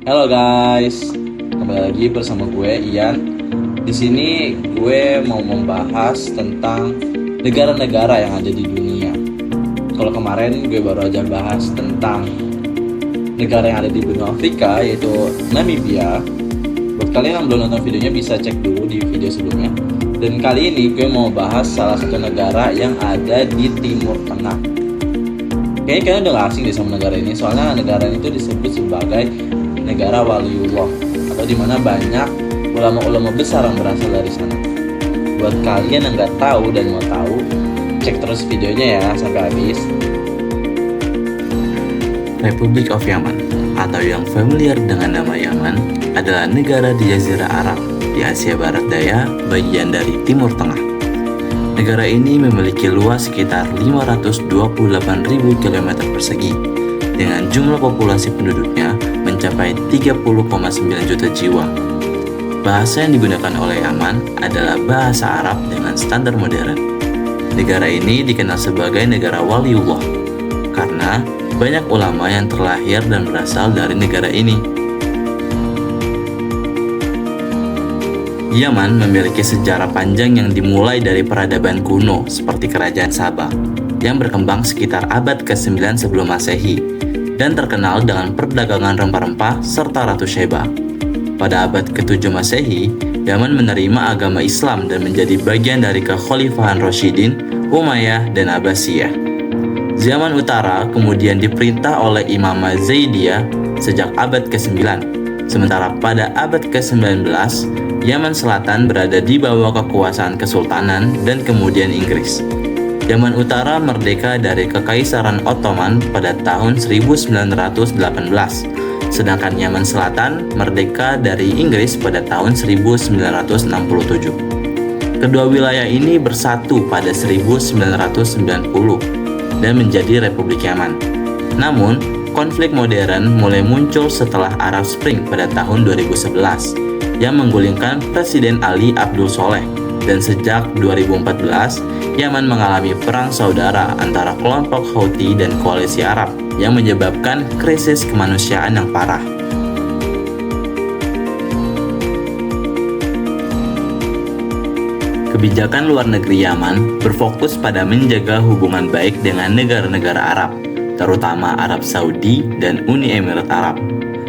Halo guys, kembali lagi bersama gue Ian. Di sini gue mau membahas tentang negara-negara yang ada di dunia. Kalau kemarin gue baru aja bahas tentang negara yang ada di benua Afrika, yaitu Namibia. Buat kalian yang belum nonton videonya bisa cek dulu di video sebelumnya. Dan kali ini gue mau bahas salah satu negara yang ada di Timur Tengah. Kayaknya kalian udah gak asing deh sama negara ini, soalnya negara ini tuh disebut sebagai negara Waliullah, atau dimana banyak ulama-ulama besar yang berasal dari sana. Buat kalian yang nggak tahu dan mau tahu, cek terus videonya ya sampai habis. Republik of Yaman, atau yang familiar dengan nama Yaman, adalah negara di Jazirah Arab di Asia Barat Daya, bagian dari Timur Tengah. Negara ini memiliki luas sekitar 528.000 km persegi, dengan jumlah populasi penduduknya mencapai 30,9 juta jiwa. Bahasa yang digunakan oleh Yaman adalah bahasa Arab dengan standar modern. Negara ini dikenal sebagai negara Waliullah karena banyak ulama yang terlahir dan berasal dari negara ini. Yaman memiliki sejarah panjang yang dimulai dari peradaban kuno seperti Kerajaan Sabah yang berkembang sekitar abad ke-9 sebelum Masehi dan terkenal dengan perdagangan rempah-rempah serta Ratu Sheba. Pada abad ke-7 Masehi, Yaman menerima agama Islam dan menjadi bagian dari kekhalifahan Rashidin, Umayyah, dan Abbasiyah. Zaman Utara kemudian diperintah oleh Imamah Zaidiyah sejak abad ke-9, sementara pada abad ke-19, Yaman Selatan berada di bawah kekuasaan Kesultanan dan kemudian Inggris. Yaman Utara merdeka dari Kekaisaran Ottoman pada tahun 1918, sedangkan Yaman Selatan merdeka dari Inggris pada tahun 1967. Kedua wilayah ini bersatu pada 1990 dan menjadi Republik Yaman. Namun, konflik modern mulai muncul setelah Arab Spring pada tahun 2011 yang menggulingkan Presiden Ali Abdul Soleh, dan sejak 2014, Yaman mengalami perang saudara antara kelompok Houthi dan koalisi Arab yang menyebabkan krisis kemanusiaan yang parah. Kebijakan luar negeri Yaman berfokus pada menjaga hubungan baik dengan negara-negara Arab, terutama Arab Saudi dan Uni Emirat Arab,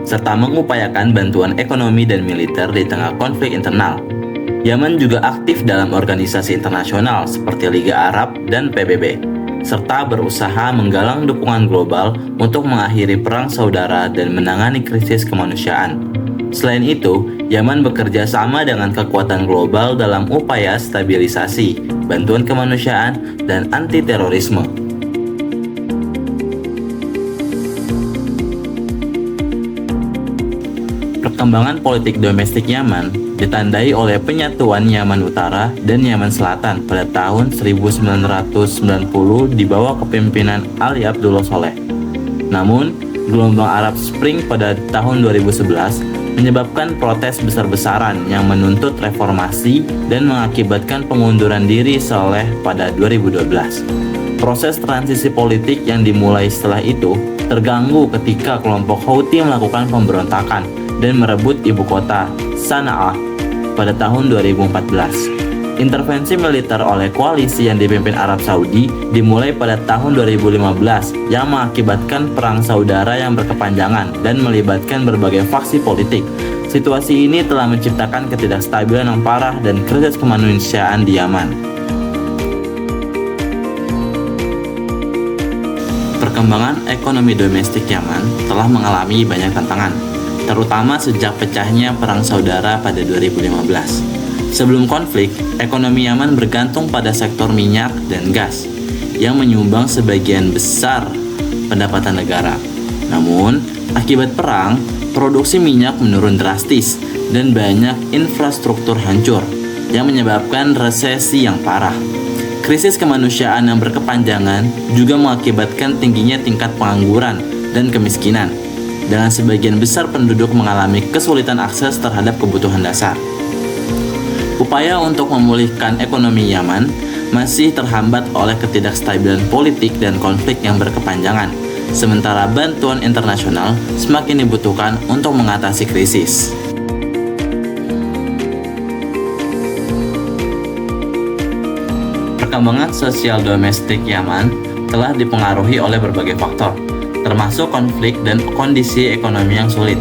serta mengupayakan bantuan ekonomi dan militer di tengah konflik internal. Yaman juga aktif dalam organisasi internasional seperti Liga Arab dan PBB, serta berusaha menggalang dukungan global untuk mengakhiri perang saudara dan menangani krisis kemanusiaan. Selain itu, Yaman bekerja sama dengan kekuatan global dalam upaya stabilisasi, bantuan kemanusiaan, dan anti-terorisme. Perkembangan politik domestik Yaman ditandai oleh penyatuan Yaman Utara dan Yaman Selatan pada tahun 1990 di bawah kepemimpinan Ali Abdullah Soleh. Namun, gelombang Arab Spring pada tahun 2011 menyebabkan protes besar-besaran yang menuntut reformasi dan mengakibatkan pengunduran diri Soleh pada 2012. Proses transisi politik yang dimulai setelah itu terganggu ketika kelompok Houthi melakukan pemberontakan dan merebut ibu kota, Sana'ah, pada tahun 2014. Intervensi militer oleh koalisi yang dipimpin Arab Saudi dimulai pada tahun 2015 yang mengakibatkan perang saudara yang berkepanjangan dan melibatkan berbagai faksi politik. Situasi ini telah menciptakan ketidakstabilan yang parah dan krisis kemanusiaan di Yaman. Perkembangan ekonomi domestik Yaman telah mengalami banyak tantangan, terutama sejak pecahnya Perang Saudara pada 2015. Sebelum konflik, ekonomi Yaman bergantung pada sektor minyak dan gas, yang menyumbang sebagian besar pendapatan negara. Namun, akibat perang, produksi minyak menurun drastis dan banyak infrastruktur hancur, yang menyebabkan resesi yang parah. Krisis kemanusiaan yang berkepanjangan juga mengakibatkan tingginya tingkat pengangguran dan kemiskinan, dengan sebagian besar penduduk mengalami kesulitan akses terhadap kebutuhan dasar. Upaya untuk memulihkan ekonomi Yaman masih terhambat oleh ketidakstabilan politik dan konflik yang berkepanjangan, sementara bantuan internasional semakin dibutuhkan untuk mengatasi krisis. Perkembangan sosial domestik Yaman telah dipengaruhi oleh berbagai faktor, termasuk konflik dan kondisi ekonomi yang sulit.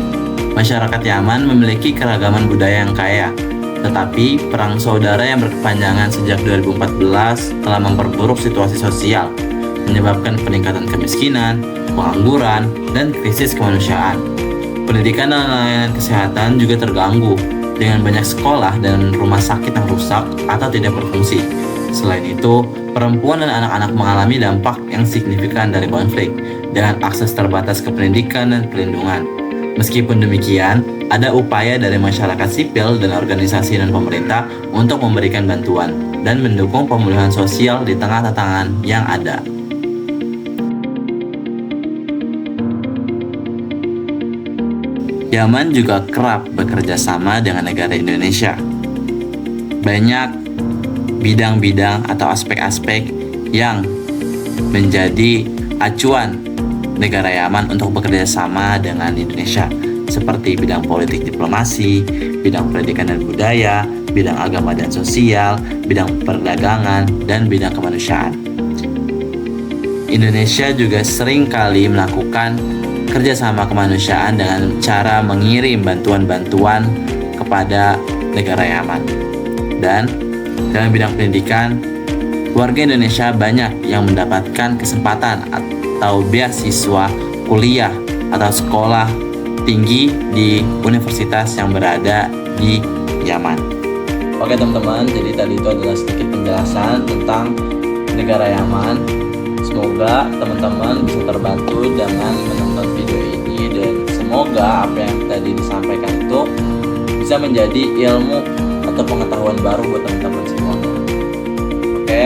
Masyarakat Yaman memiliki keragaman budaya yang kaya, tetapi perang saudara yang berkepanjangan sejak 2014 telah memperburuk situasi sosial, menyebabkan peningkatan kemiskinan, pengangguran, dan krisis kemanusiaan. Pendidikan dan layanan kesehatan juga terganggu, dengan banyak sekolah dan rumah sakit yang rusak atau tidak berfungsi. Selain itu, perempuan dan anak-anak mengalami dampak yang signifikan dari konflik, dengan akses terbatas ke pendidikan dan perlindungan. Meskipun demikian, ada upaya dari masyarakat sipil dan organisasi dan pemerintah untuk memberikan bantuan dan mendukung pemulihan sosial di tengah tantangan yang ada. Yaman juga kerap bekerja sama dengan negara Indonesia. Banyak bidang-bidang atau aspek-aspek yang menjadi acuan negara Yaman untuk bekerja sama dengan Indonesia, seperti bidang politik diplomasi, bidang pendidikan dan budaya, bidang agama dan sosial, bidang perdagangan, dan bidang kemanusiaan. Indonesia juga sering kali melakukan kerjasama kemanusiaan dengan cara mengirim bantuan-bantuan kepada negara Yaman. Dan dalam bidang pendidikan, warga Indonesia banyak yang mendapatkan kesempatan atau beasiswa kuliah atau sekolah tinggi di universitas yang berada di Yaman. Oke teman-teman, jadi tadi itu adalah sedikit penjelasan tentang negara Yaman. Semoga teman-teman bisa terbantu dengan menonton video ini, dan semoga apa yang tadi disampaikan itu bisa menjadi ilmu atau pengetahuan baru buat teman-teman semuanya. Oke,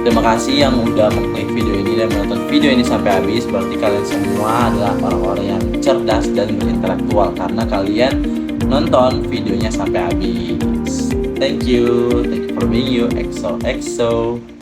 terima kasih yang udah mengklik video ini dan menonton video ini sampai habis. Berarti kalian semua adalah orang-orang yang cerdas dan berintelektual karena kalian nonton videonya sampai habis. Thank you for being you. EXO.